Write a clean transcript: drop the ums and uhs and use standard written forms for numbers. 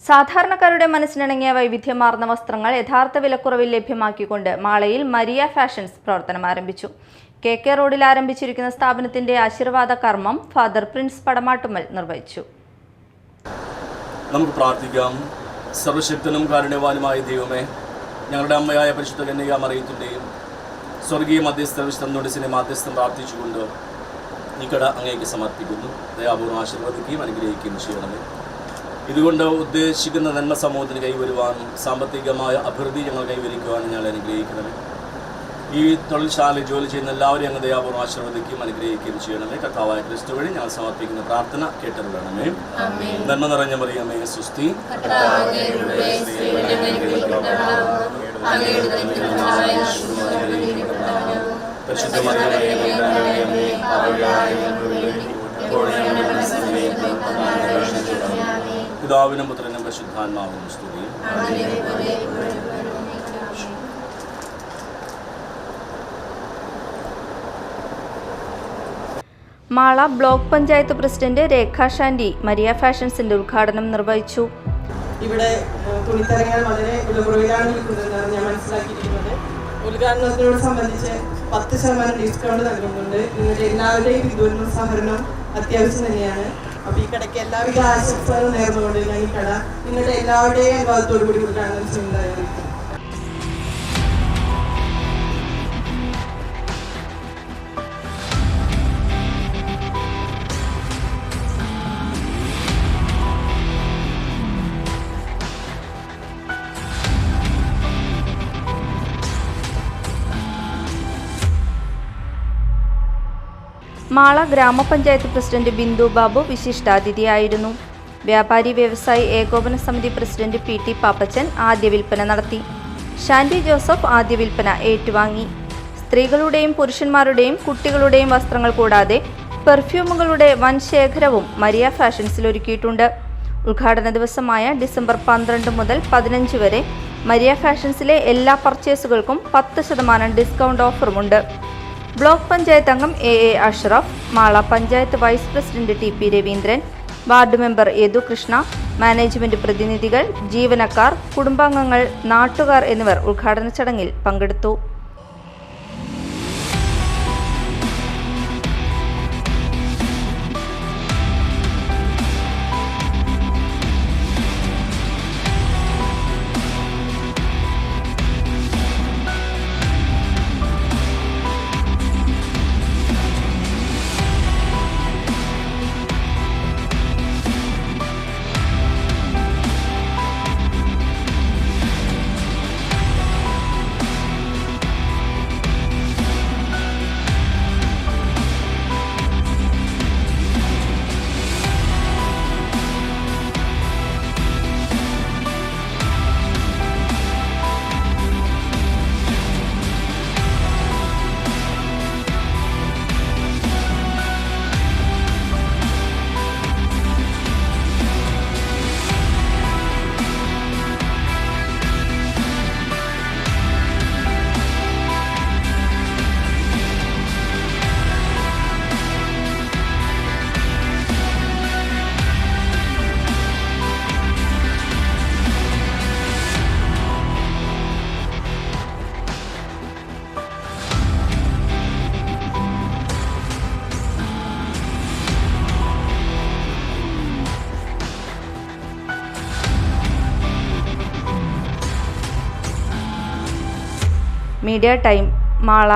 സാധാരണക്കാരുടെ മനസ്സിനിണങ്ങിയ വൈവിധ്യമാർന്ന വസ്ത്രങ്ങൾ യഥാർത്ഥ വിലക്കുറവിൽ ലഭ്യമാക്കിക്കൊണ്ട് മാളയിൽ മരിയ ഫാഷൻസ് പ്രവർത്തനം ആരംഭിച്ചു. KK റോഡിൽ ആരംഭിച്ചിരിക്കുന്ന സ്ഥാപനത്തിന്റെ ആശീർവാദ കർമ്മം ഫാദർ പ്രിൻസ് പടമാട്ടുമ്മൽ നിർവഹിച്ചു. നമുക്ക് പ്രാർത്ഥിക്കാം. സർവശക്തനും കാരുണ്യവാനുമായ ദൈവമേ, ഞങ്ങളുടെ അമ്മയായ പരിശുദ്ധ കന്യകാമറിയത്തിൻ്റെയും സ്വർഗീയ മധ്യസ്ഥ വിശുദ്ധ മാധ്യസ്ഥം പ്രാർത്ഥിച്ചുകൊണ്ട് ഈ കട അങ്ങേക്ക് സമർപ്പിക്കുന്നു. ദയാപൂർവ്വം ആശീർവദിക്കുകയും അനുഗ്രഹിക്കുകയും ചെയ്യണമേ. ഇതുകൊണ്ട് ഉദ്ദേശിക്കുന്ന നന്മ സമൂഹത്തിന് കൈവരുവാനും സാമ്പത്തികമായ അഭിവൃദ്ധി ഞങ്ങൾ കൈവരിക്കുവാനും ഞങ്ങൾ അനുഗ്രഹിക്കണമേ. ഈ തൊഴിൽശാലയിൽ ജോലി ചെയ്യുന്ന എല്ലാവരെയും അങ്ങ് ദയാപൂർവ്വം ആശീർവദിക്കുകയും അനുഗ്രഹിക്കുകയും ചെയ്യണമേ. കർത്താവായ ക്രിസ്തു വഴി ഞങ്ങൾ സമർപ്പിക്കുന്ന പ്രാർത്ഥന കേട്ടരുളണമേ. നന്മ നിറഞ്ഞ മറിയമേ, സുസ്തി. പിതാവിനും പുത്രനും പരിശുദ്ധാത്മാവിനും സ്തുതി. മാള ബ്ലോക്ക് പഞ്ചായത്ത് പ്രസിഡന്റ് രേഖ ഷാൻഡി മരിയ ഫാഷൻസിന്റെ ഉദ്ഘാടനം നിർവഹിച്ചു. ഇവിടെ തുണിത്തരങ്ങൾ വളരെ വിലക്കുറവിലാണ് വിൽക്കുന്നതെന്നാണ് ഞാൻ മനസ്സിലാക്കിയിരിക്കുന്നത്. ഉദ്ഘാടനത്തിനോട് സംബന്ധിച്ച് 10% ഡിസ്കൗണ്ട് നൽകുന്നുണ്ട്. നിങ്ങളുടെ എല്ലാവരുടെയും പിന്തുണയും സഹകരണം അത്യാവശ്യം തന്നെയാണ്. അപ്പോൾ ഈ കടയ്ക്ക് എല്ലാവിധ ആശംസകളും നേർന്നുകൊണ്ട് ഞാൻ ഈ കട നിങ്ങളുടെ എല്ലാവരുടെയും അനുഭവത്തോടു കൂടി ഉദ്ഘാടനം ചെയ്യുന്നതായിരിക്കും. മാള ഗ്രാമപഞ്ചായത്ത് പ്രസിഡന്റ് ബിന്ദു ബാബു വിശിഷ്ടാതിഥിയായിരുന്നു. വ്യാപാരി വ്യവസായി ഏകോപന സമിതി പ്രസിഡന്റ് PT പാപ്പച്ചൻ ആദ്യ വിൽപ്പന നടത്തി. ഷാൻഡി ജോസഫ് ആദ്യ വിൽപ്പന ഏറ്റുവാങ്ങി. സ്ത്രീകളുടെയും പുരുഷന്മാരുടെയും കുട്ടികളുടെയും വസ്ത്രങ്ങൾ കൂടാതെ പെർഫ്യൂമുകളുടെ വൻ ശേഖരവും മരിയ ഫാഷൻസിൽ ഒരുക്കിയിട്ടുണ്ട്. ഉദ്ഘാടന ദിവസമായ ഡിസംബർ 12 മുതൽ 15 വരെ മരിയ ഫാഷൻസിലെ എല്ലാ പർച്ചേസുകൾക്കും 10% ഡിസ്കൗണ്ട് ഓഫറുമുണ്ട്. ബ്ലോക്ക് പഞ്ചായത്ത് അംഗം AA Ashraf, Mala panchayat vice president TP Raveendran, ward member Yadu Krishna, management പ്രതിനിധികൾ, ജീവനക്കാർ, കുടുംബാംഗങ്ങൾ, നാട്ടുകാർ എന്നിവർ ഉദ്ഘാടന ചടങ്ങിൽ പങ്കെടുത്തു. Media time, Mala.